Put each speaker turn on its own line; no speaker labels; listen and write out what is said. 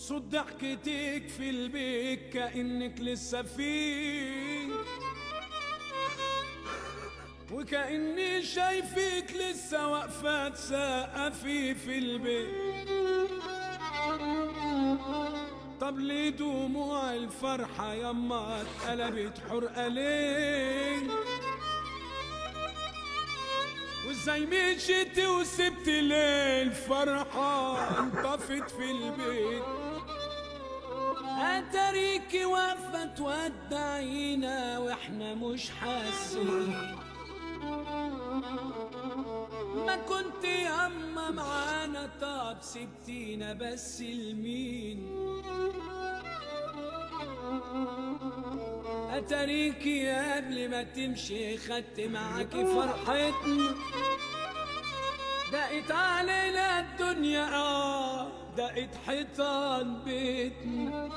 صوت ضحكتك في البيت كأنك لسه فيه، وكأني شايفك لسه واقفة تسقفي في البيت. طب ليه دموع الفرحة يما اتقلبت حرقة ليه؟ وازاي مشيتي وسبت ليه الفرحة انطفت في البيت؟ اتاريكي واقفة تودعينا واحنا مش حاسين. ما كنت ياما معانا طب سبتينا بس لمين؟ اتاريكي قبل ما تمشي خدت معاكي فرحتنا. دقت علينا الدنيا دقت حيطان بيتنا.